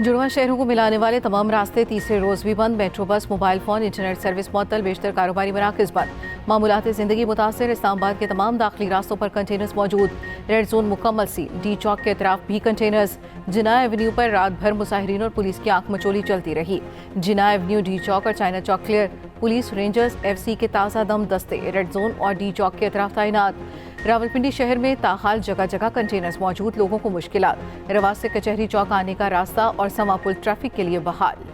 जुड़वा शहरों को मिलाने वाले तमाम रास्ते तीसरे रोज भी बंद। मेट्रो, बस, मोबाइल फोन, इंटरनेट सर्विस मुअत्तल, बेशतर कारोबारी मराकज बंद। मामूलात जिंदगी मुतासर। इस्लामाबाद के तमाम दाखिली रास्तों पर कंटेनर्स मौजूद। रेड जोन मुकम्मल सील। डी चौक के अतराफ भी कंटेनर्स। जिना एवेन्यू पर रात भर मुसाहिरीन और पुलिस की आंख मचोली चलती रही। जिना एवेन्यू, डी चौक और चाइना चौक क्लियर। पुलिस, रेंजर्स, FC के ताज़ा दम दस्ते रेड जोन और डी चौक के अतराफ तैनात। रावलपिंडी शहर में ताहाल जगह जगह कंटेनर्स मौजूद। लोगों को मुश्किलात। रवास से कचहरी चौक आने का रास्ता और समा पुल ट्रैफिक के लिए बहाल।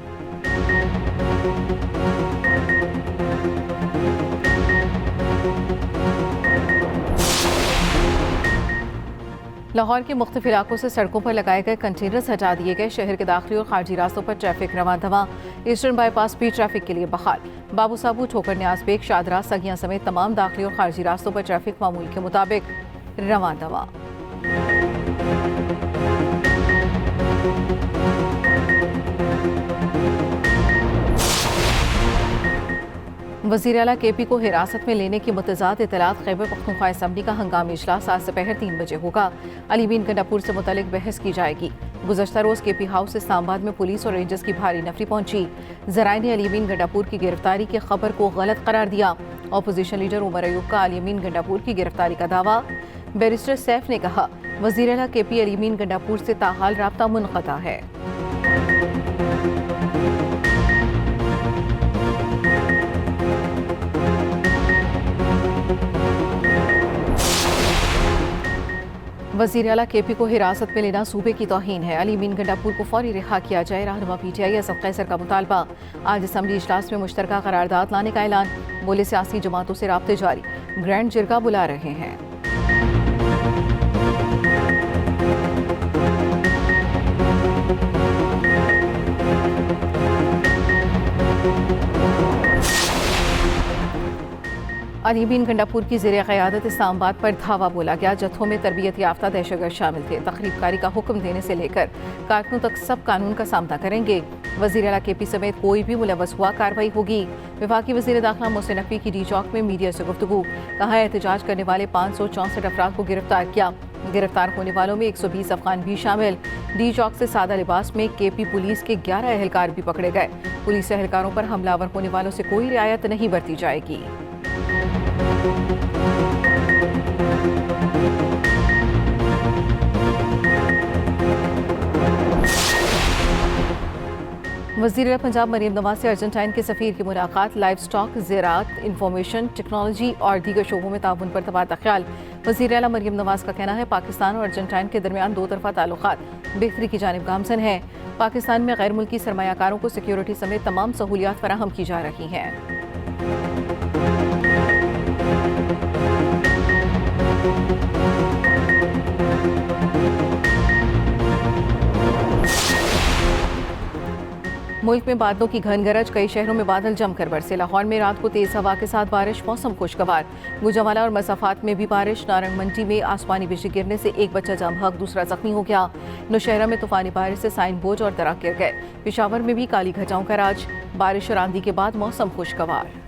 लाहौर के मुख्तलिफ इलाकों से सड़कों पर लगाए गए कंटेनर्स हटा दिए गए। शहर के दाखिली और खारजी रास्तों पर ट्रैफिक रवां धवां। ईस्टर्न बाईपास भी ट्रैफिक के लिए बहाल। बाबू साबू, ठोकर न्याज बेग, शादरा, सगियां समेत तमाम दाखिली और खारजी रास्तों पर ट्रैफिक मामूल के मुताबिक रवां धवां। वज़ीर आला KP को हिरासत में लेने की मुतज़ाद इतलात। खैबर पख्तूनख्वा असम्बली का हंगामी इजलास आज दोपहर 3 बजे होगा। अली बिन गंडापुर से मुतल्लिक बहस की जाएगी। गुज़श्ता रोज़ KP हाउस इस्लामाबाद में पुलिस और रेंजर्स की भारी नफरी पहुंची। ज़राए ने अली बिन गंडापुर की गिरफ्तारी की खबर को गलत करार दिया। अपोजिशन लीडर उमर अयूब का अली बिन गंडापुर की गिरफ्तारी का दावा। बैरिस्टर सैफ ने कहा, वज़ीर आला KP अली बिन गंडापुर से ताहाल राब्ता मुनक़ता है। वज़ीर आला KP को हिरासत में लेना सूबे की तौहीन है। अली बिन गंडापुर को फौरी रिहा किया जाए। रहनुमा PTI असद कैसर का मुतालबा। आज असम्बली इजलास में मुश्तरका करारदाद लाने का ऐलान। बोले सियासी जमातों से राब्ते जारी। ग्रैंड जिरगा बुला रहे हैं। अली बिन गंडापुर की ज़ेरे क़यादत इस्लामाबाद पर धावा बोला गया। जत्थों में तरबियत याफ्ता दहशतगर्द शामिल थे। तकरीबकारी का हुक्म देने से लेकर कारकुनों तक सब कानून का सामना करेंगे। वज़ीर आला KP समेत कोई भी मुलव्वस हुआ कार्रवाई होगी। वफाकी वज़ीर दाखिला मोहसिन नकवी की डी चौक में मीडिया से गुफ्तगू। कहा, एहतजाज करने वाले 564 अफराद को गिरफ्तार किया। गिरफ्तार होने वालों में 120 अफगान भी शामिल। डी चौक से सादा लिबास में KP पुलिस के 11 एहलकार भी पकड़े गए। पुलिस एहलकारों पर हमलावर होने वालों से कोई रियायत नहीं बरती जाएगी। वज़ीर पंजाब मरीम नवाज से अर्जेंटाइन के सफ़ीर की मुलाकात। लाइव स्टॉक, ज़राअत, इंफॉर्मेशन टेक्नोलॉजी और दीगर शोबों में ताउन पर तबादला ख्याल। वज़ीर आला मरीम नवाज का कहना है, पाकिस्तान और अर्जेंटाइन के दरमियान दो तरफा ताल्लुकात बेहतरी की जानिब गामजन है। पाकिस्तान में गैर मुल्की सरमायाकारों को सिक्योरिटी समेत तमाम सहूलियात फराहम की जा रही हैं। मुल्क में बादलों की घन गरज। कई शहरों में बादल जमकर बरसे। लाहौर में रात को तेज हवा के साथ बारिश। मौसम खुशगवार। गुजरावाला और मसाफात में भी बारिश। नारंग मंडी में आसमानी बिजली गिरने से एक बच्चा जाम हक, दूसरा जख्मी हो गया। नौशहरा में तूफानी बारिश से साइन बोझ और दरख्त गिर गए। पेशावर में भी काली घटाओं का राज। बारिश और आंधी के बाद मौसम खुशगवार।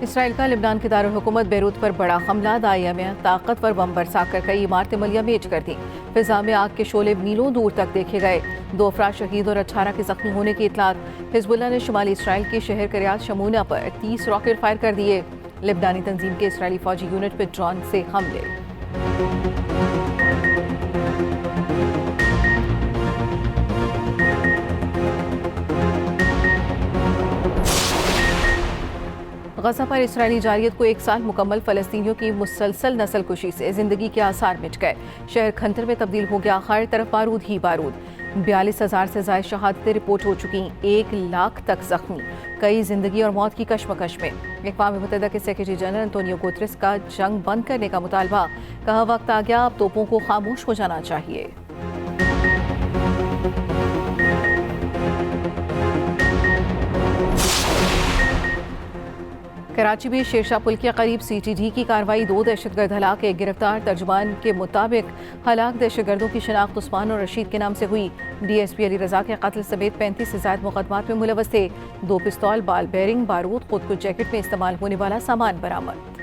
इसराइल का लिबनान के दारुल हुकूमत बैरूत पर बड़ा हमला। दाइया में ताकतवर बम बरसा कर कई इमारतें मलिया मेज कर दी। फिजा में आग के शोले मीलों दूर तक देखे गए। 2 अफराद शहीद और 18 के जख्मी होने की इतलात। हिजबुल्लाह ने शुमाली इसराइल के शहर करियात शमूना पर 30 रॉकेट फायर कर दिए। लिबनानी तंजीम के इसराइली फौजी यूनिट पर ड्रोन से हमले। गजा पर इसराइली जारियत को 1 साल मुकम्मल। फ़लस्तीनियों की मुसलसल नस्लकुशी से ज़िंदगी के आसार मिट गए। शहर खंडर में तब्दील हो गया। हर तरफ बारूद ही बारूद। 42,000 से ज़ायद शहादतें रिपोर्ट हो चुकी। 1 लाख तक जख्मी। कई जिंदगी और मौत की कश्मकश में। अक़वाम मुत्तहिदा के सेक्रेटरी जनरल एंटोनियो गुतरेस का जंग बंद करने का मुतालबा। कहा, वक्त आ गया, अब तोपों को खामोश हो जाना चाहिए। कराची में शेरशाह पुल के करीब CTD की कार्रवाई, 2 दहशतगर्द हलाक, एक गिरफ्तार। तर्जुमान के मुताबिक हलाक दहशतगर्दों की शनाख्त उस्मान और रशीद के नाम से हुई। DSP अली रजा के कत्ल समेत 35 से ज्यादा मुकदमात में मुलव्वस थे। 2 पिस्तौल, बाल बेरिंग, बारूद, खुद कुछ जैकेट में इस्तेमाल होने वाला सामान बरामद।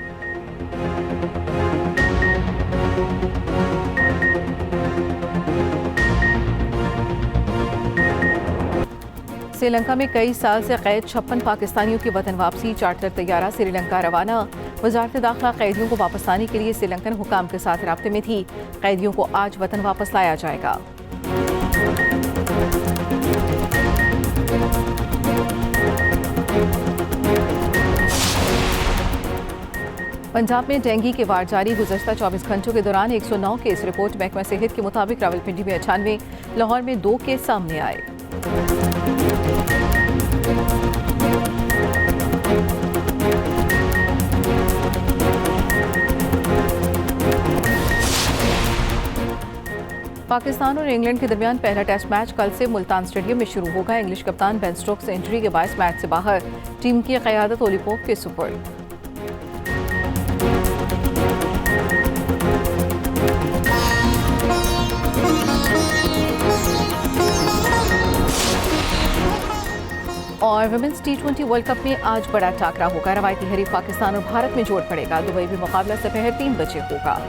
श्रीलंका में कई साल से कैद 56 पाकिस्तानियों की वतन वापसी, चार्टर तैयारा श्रीलंका रवाना। वजारत दाखिला कैदियों को वापस लाने के लिए श्रीलंकन हुकाम के साथ राब्ते में थी। कैदियों को आज वतन वापस लाया जाएगा। पंजाब में डेंगू के वार जारी, गुज़श्ता 24 घंटों के दौरान 109 केस रिपोर्ट। महकमा सेहत के मुताबिक रावलपिंडी में 98, लाहौर में 2 केस सामने आए। पाकिस्तान और इंग्लैंड के दरमियान पहला टेस्ट मैच कल से मुल्तान स्टेडियम में शुरू होगा। इंग्लिश कप्तान बेन स्टोक्स इंजरी के बायस मैच से बाहर, टीम की क़यादत ओली पोप के सुपुर्द। और वुमेन्स T20 वर्ल्ड कप में आज बड़ा टाकरा होगा। रवायती हरीफ पाकिस्तान और भारत में जोड़ पड़ेगा। दुबई में मुकाबला दोपहर 3 बजे होगा।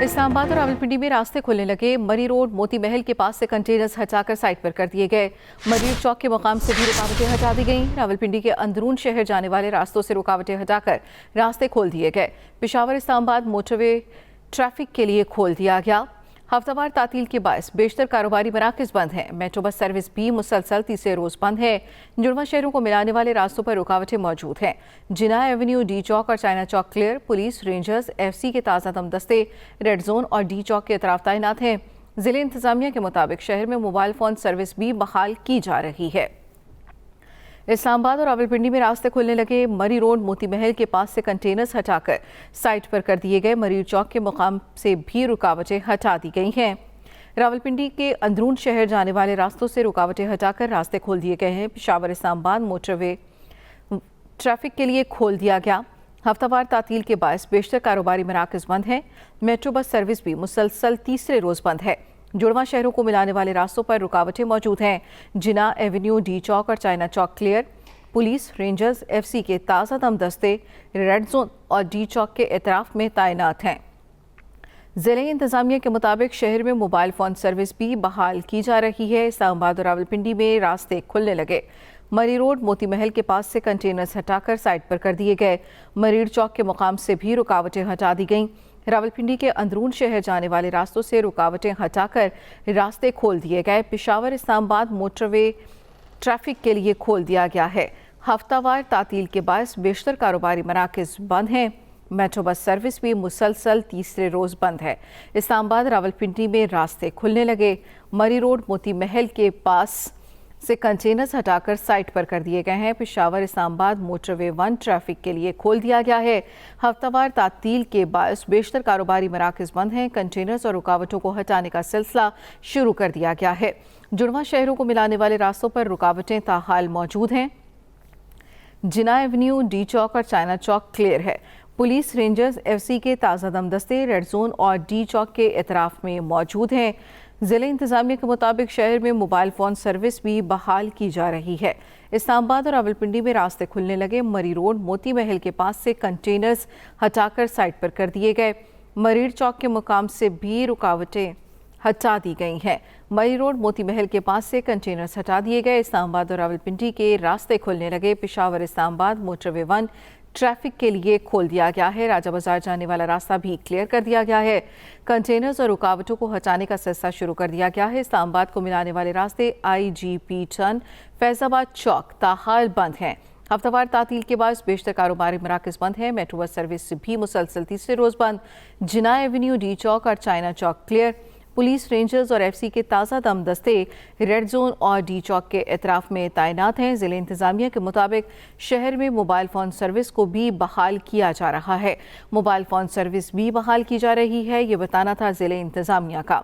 इस्लामाबाद और रावलपिंडी में रास्ते खुलने लगे। मरी रोड मोती महल के पास से कंटेनर्स हटाकर साइट पर कर दिए गए। मरीर चौक के मुकाम से भी रुकावटें हटा दी गईं। रावलपिंडी के अंदरून शहर जाने वाले रास्तों से रुकावटें हटाकर रास्ते खोल दिए गए। पेशावर इस्लामाबाद मोटरवे ट्रैफिक के लिए खोल दिया गया। हफ्तावार तातील के बायस बेशतर कारोबारी मराकज़ बंद हैं। मेट्रो बस सर्विस भी मुसलसल तीसरे रोज़ बंद है। जुड़वा शहरों को मिलाने वाले रास्तों पर रुकावटें मौजूद हैं। जिना एवेन्यू, डी चौक और चाइना चौक क्लियर। पुलिस, रेंजर्स, FC के ताज़ा दम दस्ते रेड जोन और डी चौक के अतराफ तैनात हैं। ज़िले इंतजामिया के मुताबिक शहर में मोबाइल फ़ोन सर्विस भी बहाल की जा रही है। इस्लामाबाद और रावलपिंडी में रास्ते खुलने लगे। मरी रोड मोती महल के पास से कंटेनर्स हटाकर साइट पर कर दिए गए। मरीर चौक के मुकाम से भी रुकावटें हटा दी गई हैं। रावलपिंडी के अंदरून शहर जाने वाले रास्तों से रुकावटें हटाकर रास्ते खोल दिए गए हैं। पेशावर इस्लामाबाद मोटरवे ट्रैफिक के लिए खोल दिया गया। हफ्तावार तातील के बायस बेशतर कारोबारी मराकज़ बंद हैं। मेट्रो बस सर्विस भी मुसलसल तीसरे रोज़ बंद है। जुड़वा शहरों को मिलाने वाले रास्तों पर रुकावटें मौजूद हैं। जिना एवेन्यू, डी चौक और चाइना चौक क्लियर। पुलिस, रेंजर्स, FC के ताज़ा दम दस्ते रेड जोन और डी चौक के एतराफ में तैनात हैं। ज़िले इंतजामिया के मुताबिक शहर में मोबाइल फ़ोन सर्विस भी बहाल की जा रही है। इस्लामाबाद और रावलपिंडी में रास्ते खुलने लगे। मरी रोड मोती महल के पास से कंटेनर्स हटाकर साइट पर कर दिए गए। मरीर चौक के मुकाम से भी रुकावटें हटा दी गईं। रावलपिंडी के अंदरून शहर जाने वाले रास्तों से रुकावटें हटाकर रास्ते खोल दिए गए। पेशावर इस्लामाबाद मोटरवे ट्रैफिक के लिए खोल दिया गया है। हफ्तावार तातील के बायस बेशतर कारोबारी मराकज़ बंद हैं। मेट्रो बस सर्विस भी मुसलसल तीसरे रोज़ बंद है। इस्लामाबाद रावलपिंडी में रास्ते खुलने लगे। मरी रोड मोती महल के पास से कंटेनर्स हटाकर साइट पर कर दिए गए हैं। पेशावर इस्लामाबाद मोटरवे 1 ट्रैफिक के लिए खोल दिया गया है। हफ्तावार तातील के बायस बेशतर कारोबारी मराकज़ बंद हैं। कंटेनर्स और रुकावटों को हटाने का सिलसिला शुरू कर दिया गया है। जुड़वा शहरों को मिलाने वाले रास्तों पर रुकावटें ताहाल मौजूद हैं। जिना एवेन्यू, डी चौक और चाइना चौक क्लियर है। पुलिस, रेंजर्स, FC के ताज़ा दम दस्ते रेड जोन और डी चौक के एतराफ में मौजूद हैं। ज़िले इंतजामिया के मुताबिक शहर में मोबाइल फ़ोन सर्विस भी बहाल की जा रही है। इस्लामाबाद और रावलपिंडी में रास्ते खुलने लगे। मरी रोड मोती महल के पास से कंटेनर्स हटाकर साइट पर कर दिए गए। मरीर चौक के मुकाम से भी रुकावटें हटा दी गई हैं। मरी रोड मोती महल के पास से कंटेनर्स हटा दिए गए। इस्लामाबाद और रावलपिंडी के रास्ते खुलने लगे। पेशावर इस्लामाबाद मोटरवे 1 ट्रैफिक के लिए खोल दिया गया है। राजा बाजार जाने वाला रास्ता भी क्लियर कर दिया गया है। कंटेनर्स और रुकावटों को हटाने का सिलसिला शुरू कर दिया गया है। इस्लामाबाद को मिलाने वाले रास्ते IGP टर्न, फैजाबाद चौक ताहाल बंद हैं। हफ्तावार तातील के बाद बेशतर कारोबारी मराकज़ बंद हैं। मेट्रो बस सर्विस भी मुसलसल तीसरे रोज़ बंद। जिना एवेन्यू, डी चौक और चाइना चौक क्लियर। पुलिस, रेंजर्स और एफसी के ताज़ा दम दस्ते रेड जोन और डी चौक के इतराफ में तैनात हैं। ज़िले इंतज़ामिया के मुताबिक शहर में मोबाइल फ़ोन सर्विस को भी बहाल किया जा रहा है। मोबाइल फ़ोन सर्विस भी बहाल की जा रही है, ये बताना था ज़िले इंतज़ामिया का।